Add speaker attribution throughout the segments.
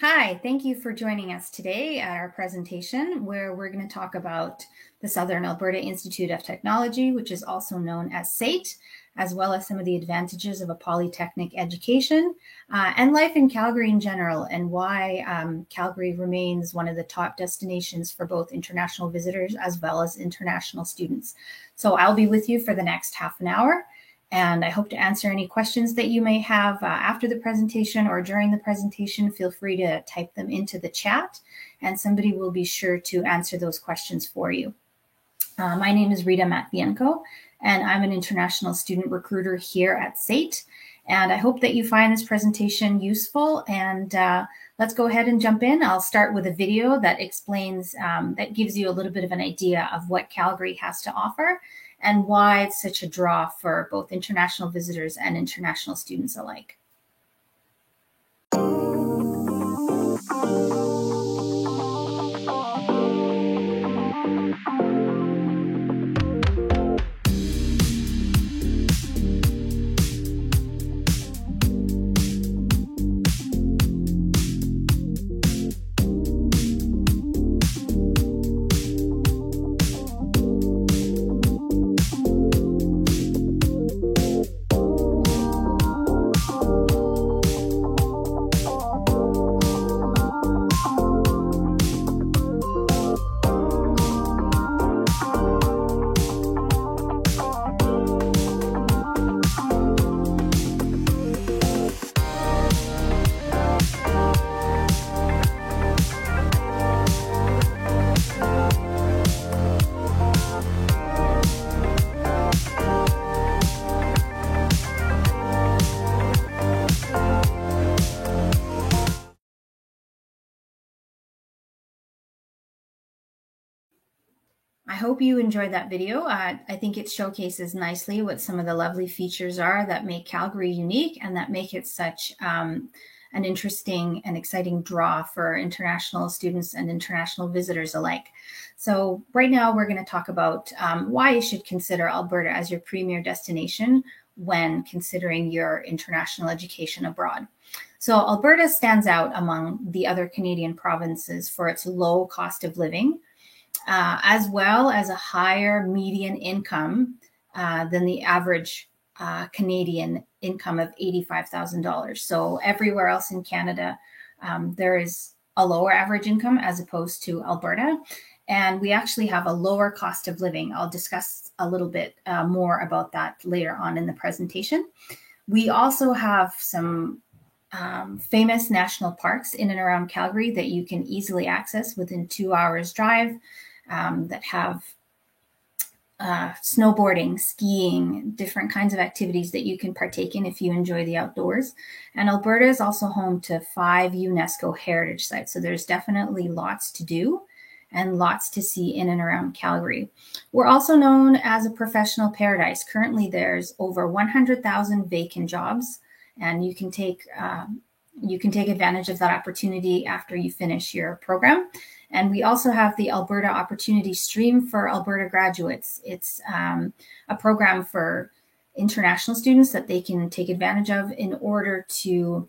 Speaker 1: Hi, thank you for joining us today at our presentation where we're going to talk about the Southern Alberta Institute of Technology, which is also known as SAIT, as well as some of the advantages of a polytechnic education and life in Calgary in general, and why Calgary remains one of the top destinations for both international visitors as well as international students. So I'll be with you for the next half an hour. And I hope to answer any questions that you may have after the presentation or during the presentation. Feel free to type them into the chat and somebody will be sure to answer those questions for you. My name is Rita Matvienko and I'm an international student recruiter here at SAIT. And I hope that you find this presentation useful, and let's go ahead and jump in. I'll start with a video that explains, that gives you a little bit of an idea of what Calgary has to offer and why it's such a draw for both international visitors and international students alike. I hope you enjoyed that video. I think it showcases nicely what some of the lovely features are that make Calgary unique and that make it such an interesting and exciting draw for international students and international visitors alike. So right now we're going to talk about why you should consider Alberta as your premier destination when considering your international education abroad. So Alberta stands out among the other Canadian provinces for its low cost of living, as well as a higher median income than the average Canadian income of $85,000. So everywhere else in Canada, there is a lower average income as opposed to Alberta. And we actually have a lower cost of living. I'll discuss a little bit more about that later on in the presentation. We also have some famous national parks in and around Calgary that you can easily access within 2 hours drive, that have snowboarding, skiing, different kinds of activities that you can partake in if you enjoy the outdoors. And Alberta is also home to 5 UNESCO heritage sites. So there's definitely lots to do and lots to see in and around Calgary. We're also known as a professional paradise. Currently, there's over 100,000 vacant jobs, and you can take advantage of that opportunity after you finish your program. And we also have the Alberta Opportunity Stream for Alberta graduates. It's a program for international students that they can take advantage of in order to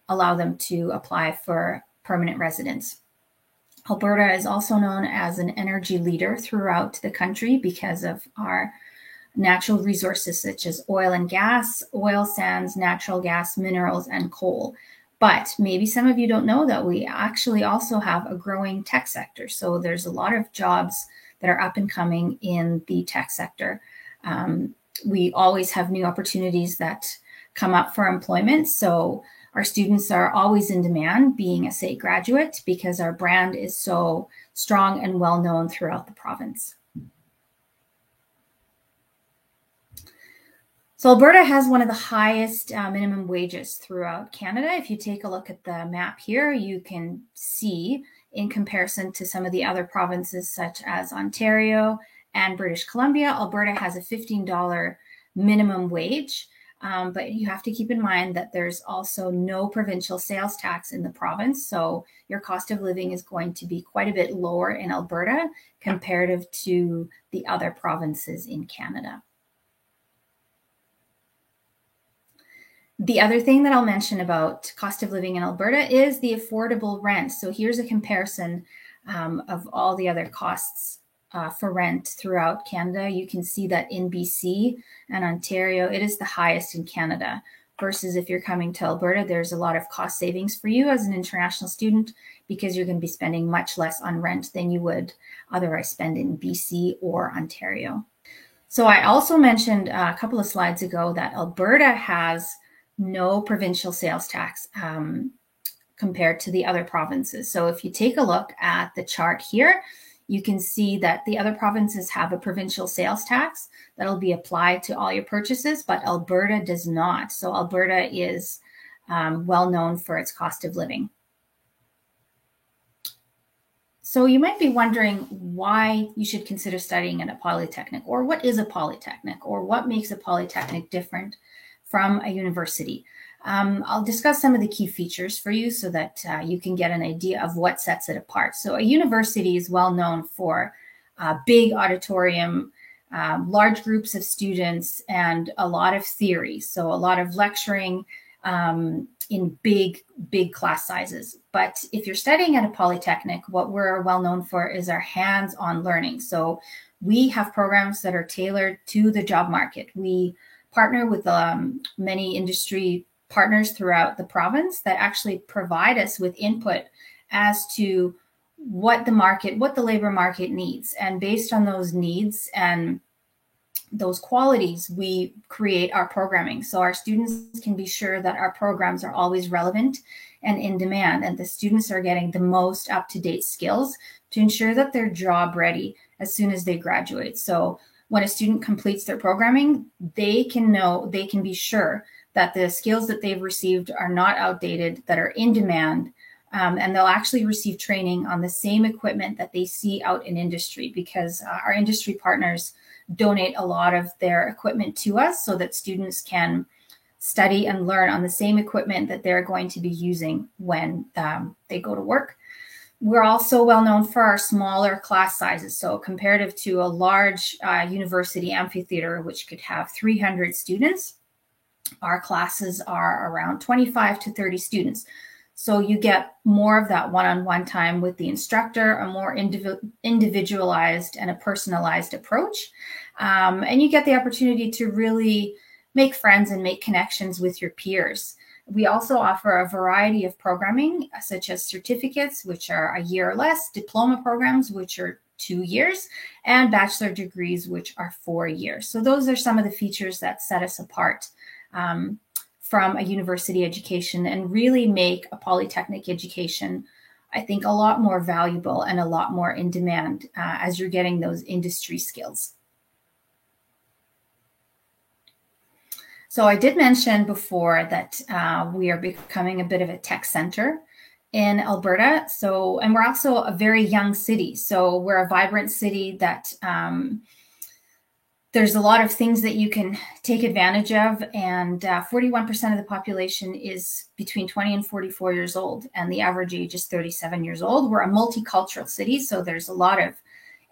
Speaker 1: allow them to apply for permanent residence. Alberta is also known as an energy leader throughout the country because of our natural resources such as oil and gas, oil sands, natural gas, minerals, and coal. But maybe some of you don't know that we actually also have a growing tech sector. So there's a lot of jobs that are up and coming in the tech sector. We always have new opportunities that come up for employment. So our students are always in demand being a SAIT graduate because our brand is so strong and well known throughout the province. So Alberta has one of the highest minimum wages throughout Canada. If you take a look at the map here, you can see in comparison to some of the other provinces such as Ontario and British Columbia, Alberta has a $15 minimum wage. But you have to keep in mind that there's also no provincial sales tax in the province. So your cost of living is going to be quite a bit lower in Alberta comparative to the other provinces in Canada. The other thing that I'll mention about cost of living in Alberta is the affordable rent. So here's a comparison of all the other costs for rent throughout Canada. You can see that in BC and Ontario, it is the highest in Canada. Versus if you're coming to Alberta, there's a lot of cost savings for you as an international student because you're going to be spending much less on rent than you would otherwise spend in BC or Ontario. So I also mentioned a couple of slides ago that Alberta has no provincial sales tax compared to the other provinces. So if you take a look at the chart here, you can see that the other provinces have a provincial sales tax that'll be applied to all your purchases, but Alberta does not. So Alberta is well known for its cost of living. So you might be wondering why you should consider studying at a polytechnic, or what is a polytechnic, or what makes a polytechnic different from a university. I'll discuss some of the key features for you so that you can get an idea of what sets it apart. So a university is well known for big auditorium, large groups of students, and a lot of theory. So a lot of lecturing in big class sizes. But if you're studying at a polytechnic, what we're well known for is our hands-on learning. So we have programs that are tailored to the job market. We partner with many industry partners throughout the province that actually provide us with input as to what the labor market needs. And based on those needs and those qualities, we create our programming. So our students can be sure that our programs are always relevant and in demand, and the students are getting the most up-to-date skills to ensure that they're job ready as soon as they graduate. So when a student completes their programming, they can be sure that the skills that they've received are not outdated, that are in demand, and they'll actually receive training on the same equipment that they see out in industry, because our industry partners donate a lot of their equipment to us so that students can study and learn on the same equipment that they're going to be using when they go to work. We're also well known for our smaller class sizes. So comparative to a large university amphitheater, which could have 300 students, our classes are around 25 to 30 students. So you get more of that one-on-one time with the instructor, a more individualized and a personalized approach. And you get the opportunity to really make friends and make connections with your peers. We also offer a variety of programming, such as certificates, which are a year or less, diploma programs, which are 2 years, and bachelor degrees, which are 4 years. So those are some of the features that set us apart from a university education and really make a polytechnic education, I think, a lot more valuable and a lot more in demand as you're getting those industry skills. So I did mention before that we are becoming a bit of a tech center in Alberta. And we're also a very young city. So we're a vibrant city that there's a lot of things that you can take advantage of. And 41% of the population is between 20 and 44 years old. And the average age is 37 years old. We're a multicultural city. So there's a lot of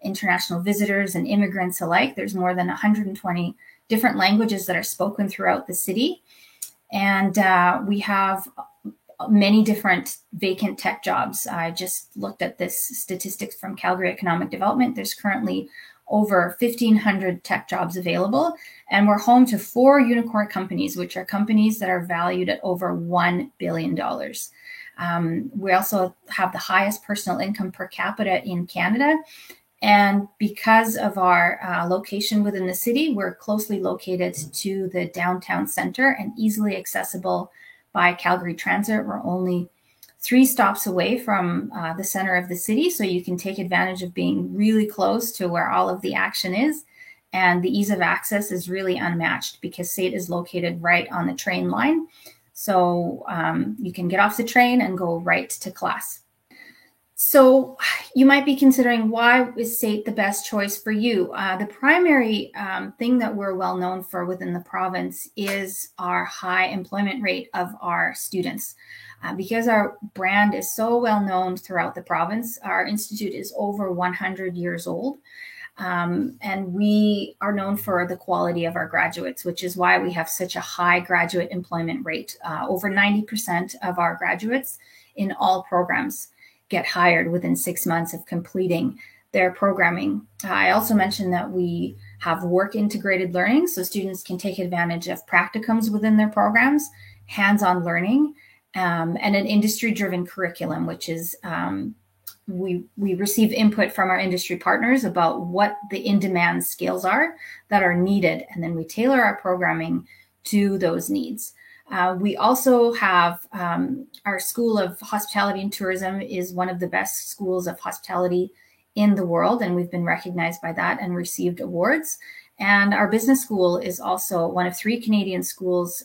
Speaker 1: international visitors and immigrants alike. There's more than 120 different languages that are spoken throughout the city. And we have many different vacant tech jobs. I just looked at this statistics from Calgary Economic Development. There's currently over 1,500 tech jobs available. And we're home to 4 unicorn companies, which are companies that are valued at over $1 billion. We also have the highest personal income per capita in Canada. And because of our location within the city, we're closely located to the downtown center and easily accessible by Calgary Transit. We're only 3 stops away from the center of the city, so you can take advantage of being really close to where all of the action is. And the ease of access is really unmatched because SAIT is located right on the train line. So you can get off the train and go right to class. So you might be considering, why is SAIT the best choice for you? The primary thing that we're well known for within the province is our high employment rate of our students. Because our brand is so well known throughout the province, our institute is over 100 years old. And we are known for the quality of our graduates, which is why we have such a high graduate employment rate. Over 90% of our graduates in all programs get hired within 6 months of completing their programming. I also mentioned that we have work integrated learning, so students can take advantage of practicums within their programs, hands-on learning, and an industry-driven curriculum, which is we receive input from our industry partners about what the in-demand skills are that are needed, and then we tailor our programming to those needs. We also have our School of Hospitality and Tourism is one of the best schools of hospitality in the world, and we've been recognized by that and received awards. And our business school is also one of 3 Canadian schools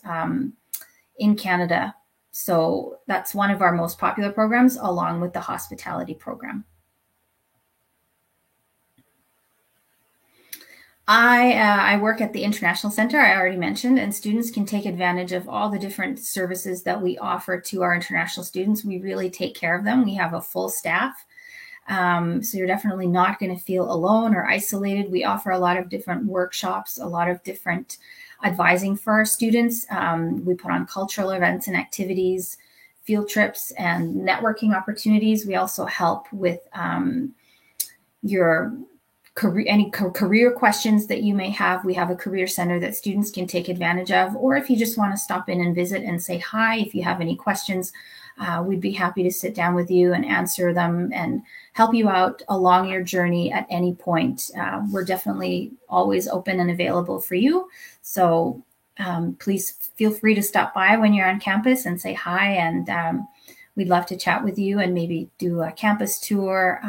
Speaker 1: in Canada. So that's one of our most popular programs, along with the hospitality program. I work at the International Center, I already mentioned, and students can take advantage of all the different services that we offer to our international students. We really take care of them. We have a full staff. So you're definitely not going to feel alone or isolated. We offer a lot of different workshops, a lot of different advising for our students. We put on cultural events and activities, field trips, and networking opportunities. We also help with your any career questions that you may have. We have a career center that students can take advantage of, or if you just want to stop in and visit and say hi, if you have any questions, we'd be happy to sit down with you and answer them and help you out along your journey at any point. We're definitely always open and available for you. So please feel free to stop by when you're on campus and say hi, and we'd love to chat with you and maybe do a campus tour.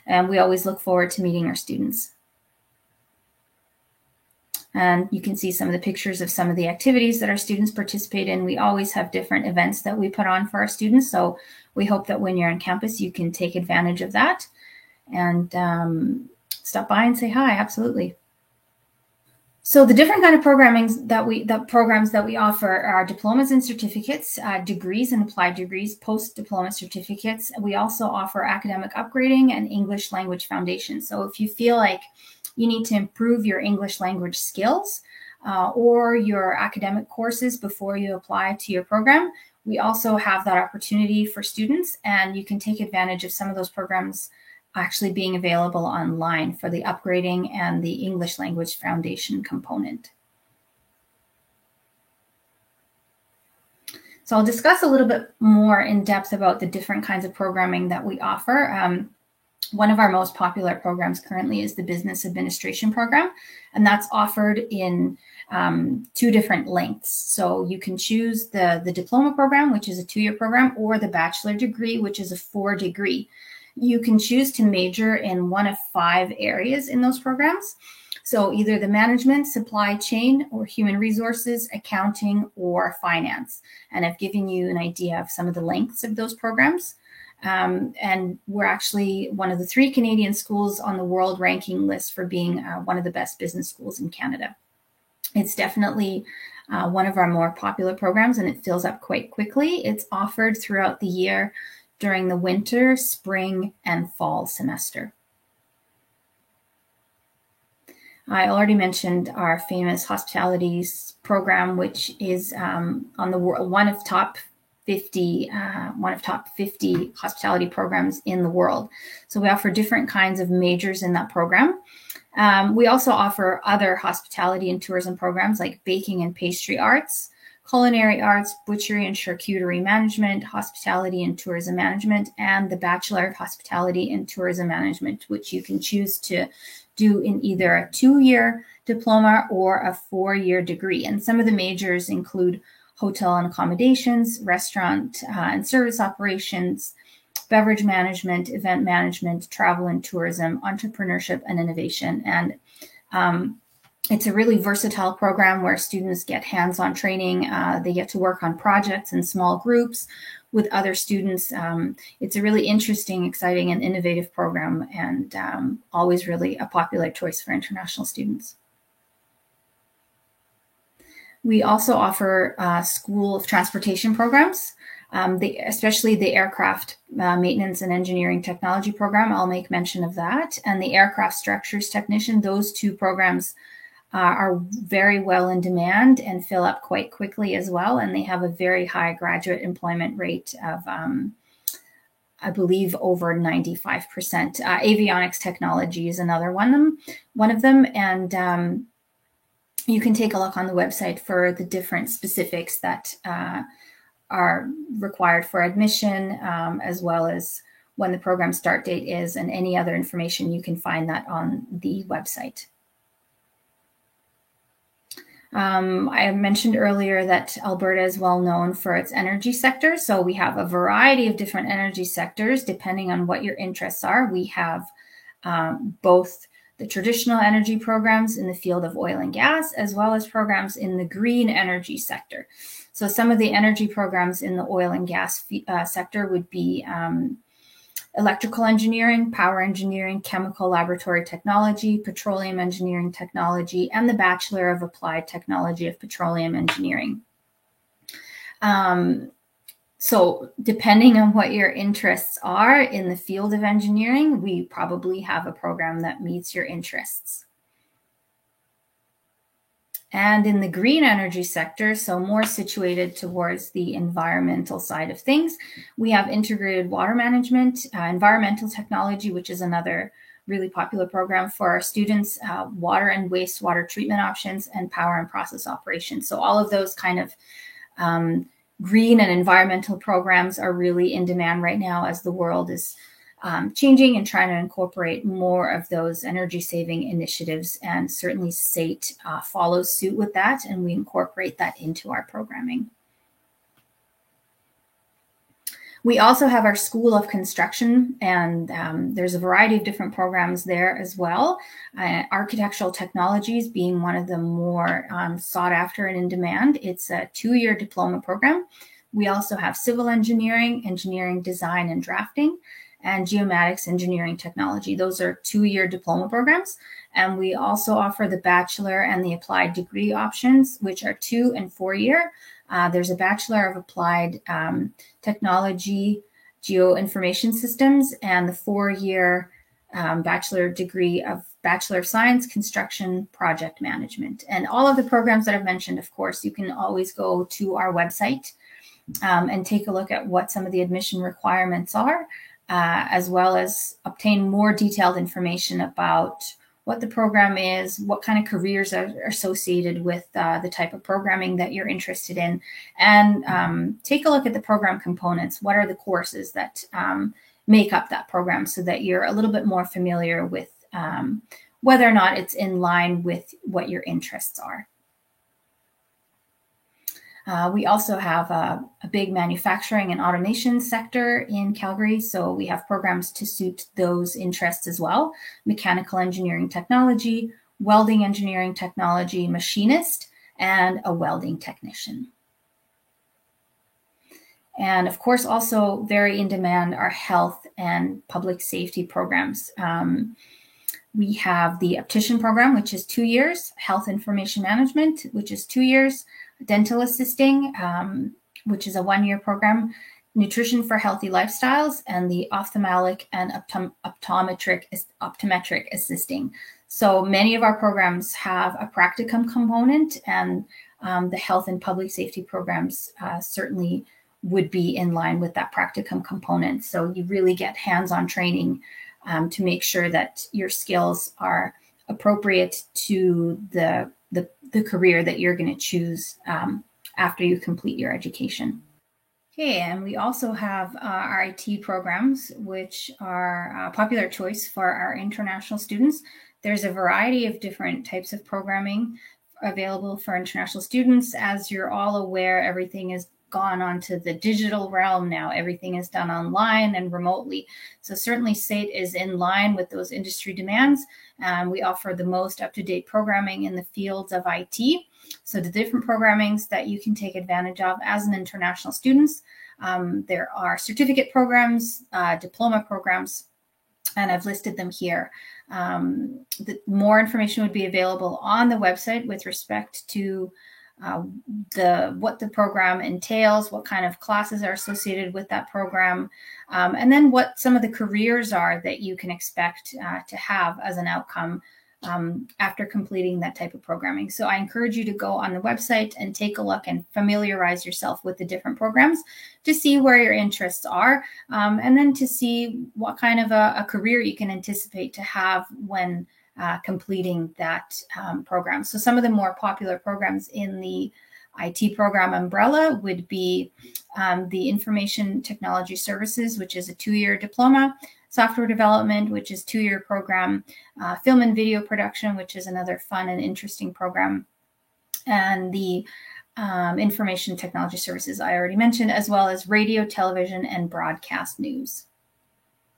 Speaker 1: And we always look forward to meeting our students. And you can see some of the pictures of some of the activities that our students participate in. We always have different events that we put on for our students. So we hope that when you're on campus, you can take advantage of that and stop by and say hi. Absolutely. So the different kind of programs that we offer are diplomas and certificates, degrees and applied degrees, post-diploma certificates. We also offer academic upgrading and English language foundation. So if you feel like you need to improve your English language skills or your academic courses before you apply to your program, we also have that opportunity for students, and you can take advantage of some of those programs actually being available online for the upgrading and the English language foundation component. So I'll discuss a little bit more in depth about the different kinds of programming that we offer. One of our most popular programs currently is the Business Administration program, and that's offered in 2 different lengths. So you can choose the diploma program, which is a 2-year program, or the bachelor degree, which is a 4-degree. You can choose to major in one of 5 areas in those programs. So either the management, supply chain, or human resources, accounting, or finance. And I've given you an idea of some of the lengths of those programs. And we're actually one of the 3 Canadian schools on the world ranking list for being one of the best business schools in Canada. It's definitely one of our more popular programs, and it fills up quite quickly. It's offered throughout the year during the winter, spring, and fall semester. I already mentioned our famous hospitality program, which is on the world, one of top 50 hospitality programs in the world. So we offer different kinds of majors in that program. We also offer other hospitality and tourism programs like baking and pastry arts, culinary arts, butchery and charcuterie management, hospitality and tourism management, and the Bachelor of Hospitality and Tourism Management, which you can choose to do in either a 2-year diploma or a 4-year degree. And some of the majors include hotel and accommodations, restaurant and service operations, beverage management, event management, travel and tourism, entrepreneurship and innovation. And it's a really versatile program where students get hands-on training. They get to work on projects in small groups with other students. It's a really interesting, exciting, and innovative program, and always really a popular choice for international students. We also offer School of Transportation programs. especially the aircraft maintenance and engineering technology program. I'll make mention of that. And the aircraft structures technician, those two programs are very well in demand and fill up quite quickly as well. And they have a very high graduate employment rate of, I believe, over 95%. Avionics technology is another one of them. And you can take a look on the website for the different specifics that are required for admission, as well as when the program start date is, and any other information. You can find that on the website. I mentioned earlier that Alberta is well known for its energy sector. So we have a variety of different energy sectors depending on what your interests are. We have both the traditional energy programs in the field of oil and gas, as well as programs in the green energy sector. So some of the energy programs in the oil and gas sector would be electrical engineering, power engineering, chemical laboratory technology, petroleum engineering technology, and the Bachelor of Applied Technology of Petroleum Engineering. So depending on what your interests are in the field of engineering, we probably have a program that meets your interests. And in the green energy sector, so more situated towards the environmental side of things, we have integrated water management, environmental technology, which is another really popular program for our students, water and wastewater treatment options, and power and process operations. So all of those kind of green and environmental programs are really in demand right now as the world is changing and trying to incorporate more of those energy saving initiatives. And certainly SAIT follows suit with that, and we incorporate that into our programming. We also have our School of Construction, and there's a variety of different programs there as well. Architectural Technologies being one of the more sought after and in demand. It's a 2-year diploma program. We also have Civil Engineering, Engineering Design and Drafting, and Geomatics Engineering Technology. Those are 2-year diploma programs. And we also offer the Bachelor and the Applied Degree options, which are 2- and 4-year. There's a Bachelor of Applied Technology, Geoinformation Systems, and the 4-year bachelor degree of Bachelor of Science, Construction Project Management. And all of the programs that I've mentioned, of course, you can always go to our website and take a look at what some of the admission requirements are, as well as obtain more detailed information about what the program is, what kind of careers are associated with the type of programming that you're interested in, and take a look at the program components. What are the courses that make up that program, so that you're a little bit more familiar with whether or not it's in line with what your interests are. We also have a big manufacturing and automation sector in Calgary, so we have programs to suit those interests as well. Mechanical engineering technology, welding engineering technology, machinist, and a welding technician. And of course, also very in demand are health and public safety programs. We have the optician program, which is 2 years, health information management, which is 2 years, dental assisting, which is a 1-year program, nutrition for healthy lifestyles, and the ophthalmic and optometric assisting. So many of our programs have a practicum component, and the health and public safety programs certainly would be in line with that practicum component. So you really get hands-on training to make sure that your skills are appropriate to the career that you're going to choose after you complete your education. Okay, and we also have our IT programs, which are a popular choice for our international students. There's a variety of different types of programming available for international students. As you're all aware, everything is gone onto the digital realm now. Everything is done online and remotely. So certainly SAIT is in line with those industry demands. We offer the most up-to-date programming in the fields of IT. So the different programmings that you can take advantage of as an international student. There are certificate programs, diploma programs, and I've listed them here. More information would be available on the website with respect to what the program entails, what kind of classes are associated with that program, and then what some of the careers are that you can expect to have as an outcome after completing that type of programming. So I encourage you to go on the website and take a look and familiarize yourself with the different programs to see where your interests are, and then to see what kind of a career you can anticipate to have when completing that program. So some of the more popular programs in the IT program umbrella would be the Information Technology Services, which is a 2-year diploma, software development, which is a 2-year program, film and video production, which is another fun and interesting program, and the Information Technology Services I already mentioned, as well as radio, television, and broadcast news.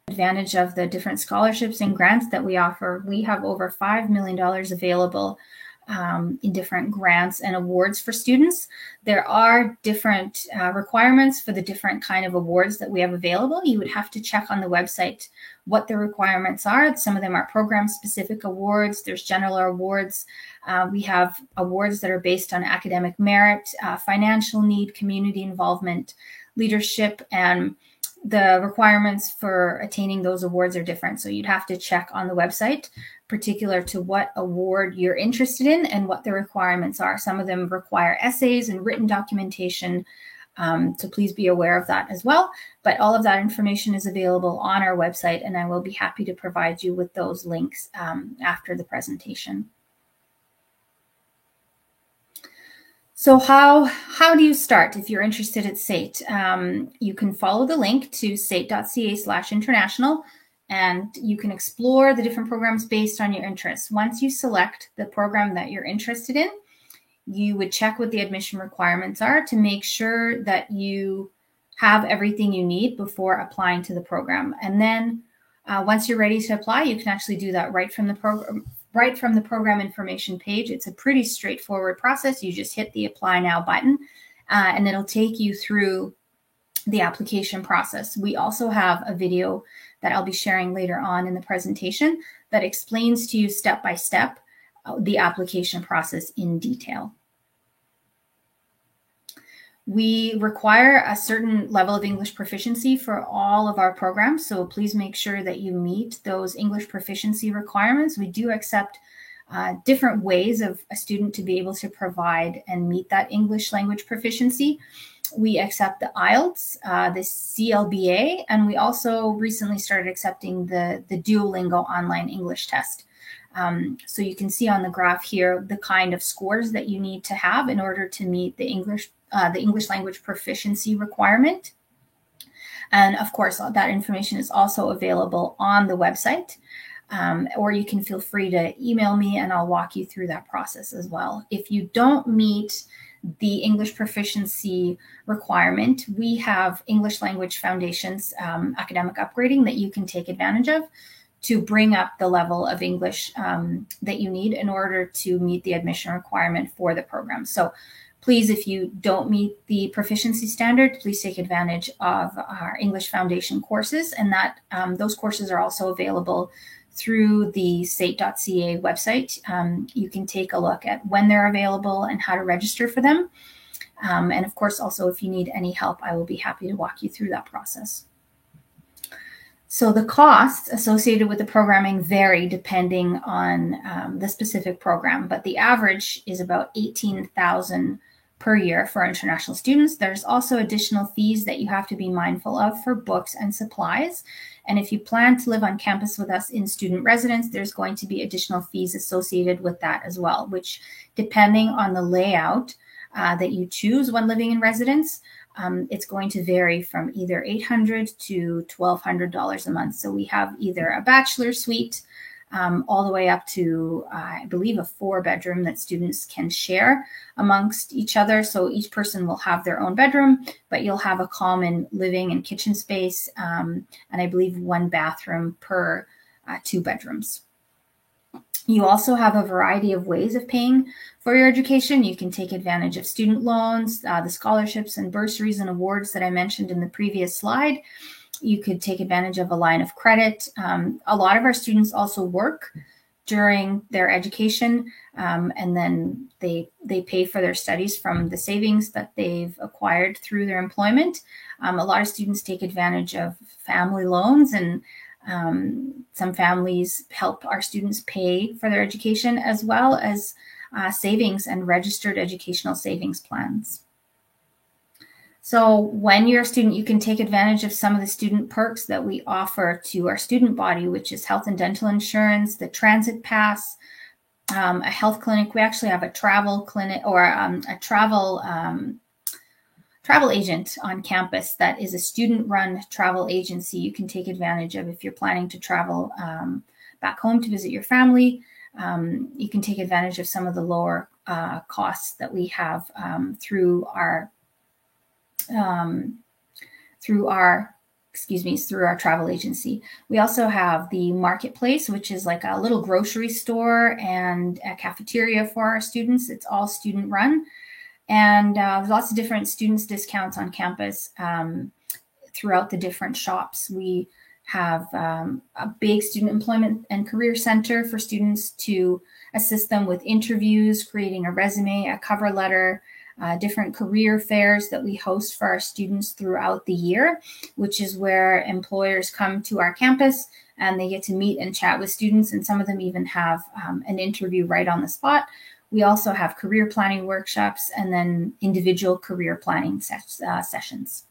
Speaker 1: Advantage of the different scholarships and grants that we offer, we have over $5 million available in different grants and awards for students. There are different requirements for the different kind of awards that we have available. You would have to check on the website what the requirements are. Some of them are program-specific awards. There's general awards. We have awards that are based on academic merit, financial need, community involvement, leadership, and the requirements for attaining those awards are different. So you'd have to check on the website, particular to what award you're interested in and what the requirements are. Some of them require essays and written documentation. So please be aware of that as well. But all of that information is available on our website, and I will be happy to provide you with those links after the presentation. So how do you start if you're interested at SAIT? You can follow the link to sait.ca/international, and you can explore the different programs based on your interests. Once you select the program that you're interested in, you would check what the admission requirements are to make sure that you have everything you need before applying to the program. And then once you're ready to apply, you can actually do that right from the program information page. It's a pretty straightforward process. You just hit the Apply Now button, and it'll take you through the application process. We also have a video that I'll be sharing later on in the presentation that explains to you step by step the application process in detail. We require a certain level of English proficiency for all of our programs, so please make sure that you meet those English proficiency requirements. We do accept different ways of a student to be able to provide and meet that English language proficiency. We accept the IELTS, the CLBA, and we also recently started accepting the Duolingo online English test. So you can see on the graph here the kind of scores that you need to have in order to meet the English language proficiency requirement. And of course, that information is also available on the website, or you can feel free to email me and I'll walk you through that process as well. If you don't meet the English proficiency requirement, we have English Language Foundations academic upgrading that you can take advantage of to bring up the level of English that you need in order to meet the admission requirement for the program. So please, if you don't meet the proficiency standard, please take advantage of our English Foundation courses, and that those courses are also available through the sait.ca website. You can take a look at when they're available and how to register for them. And of course, also, if you need any help, I will be happy to walk you through that process. So the costs associated with the programming vary depending on the specific program, but the average is about $18,000 per year for international students. There's also additional fees that you have to be mindful of for books and supplies. And if you plan to live on campus with us in student residence, there's going to be additional fees associated with that as well, which, depending on the layout that you choose when living in residence, it's going to vary from either $800 to $1,200 a month. So we have either a bachelor suite all the way up to, I believe, a 4-bedroom that students can share amongst each other. So each person will have their own bedroom, but you'll have a common living and kitchen space, and I believe 1 bathroom per 2 bedrooms. You also have a variety of ways of paying for your education. You can take advantage of student loans, the scholarships and bursaries and awards that I mentioned in the previous slide. You could take advantage of a line of credit. A lot of our students also work during their education, and then they pay for their studies from the savings that they've acquired through their employment. A lot of students take advantage of family loans, and some families help our students pay for their education, as well as savings and registered educational savings plans. So when you're a student, you can take advantage of some of the student perks that we offer to our student body, which is health and dental insurance, the transit pass, a health clinic. We actually have a travel clinic, or a travel agent on campus that is a student-run travel agency you can take advantage of if you're planning to travel back home to visit your family. You can take advantage of some of the lower costs that we have through our travel agency. We also have the marketplace, which is like a little grocery store and a cafeteria for our students. It's all student run, and there's lots of different students discounts on campus throughout the different shops. We have a big student employment and career center for students to assist them with interviews, creating a resume, a cover letter, different career fairs that we host for our students throughout the year, which is where employers come to our campus and they get to meet and chat with students, and some of them even have an interview right on the spot. We also have career planning workshops and then individual career planning sessions.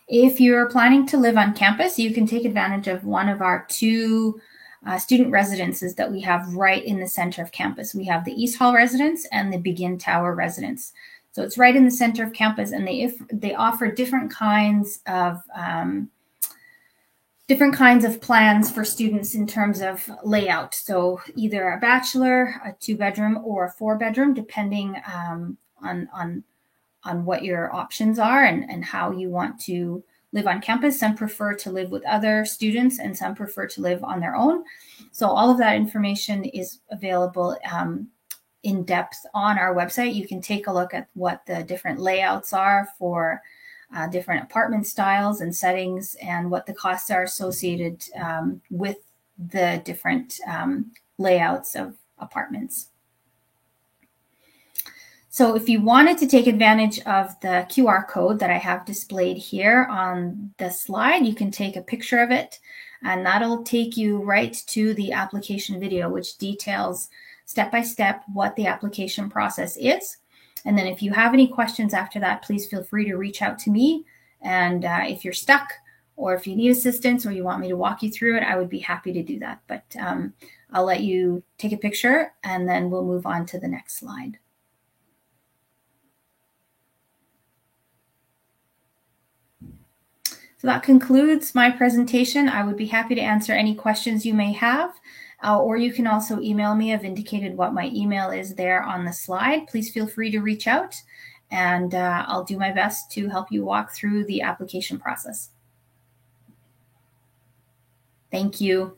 Speaker 1: If you're planning to live on campus, you can take advantage of one of our two student residences that we have right in the center of campus. We have the East Hall residence and the Begin Tower residence. So it's right in the center of campus, and they offer different kinds of plans for students in terms of layout. So either a bachelor, a 2-bedroom, or a 4-bedroom, depending on what your options are and how you want to live on campus. Some prefer to live with other students, and some prefer to live on their own. So all of that information is available in depth on our website. You can take a look at what the different layouts are for different apartment styles and settings, and what the costs are associated with the different layouts of apartments. So if you wanted to take advantage of the QR code that I have displayed here on the slide, you can take a picture of it, and that'll take you right to the application video, which details step-by-step what the application process is. And then if you have any questions after that, please feel free to reach out to me. And if you're stuck, or if you need assistance, or you want me to walk you through it, I would be happy to do that. But I'll let you take a picture, and then we'll move on to the next slide. So that concludes my presentation. I would be happy to answer any questions you may have, or you can also email me. I've indicated what my email is there on the slide. Please feel free to reach out, and I'll do my best to help you walk through the application process. Thank you.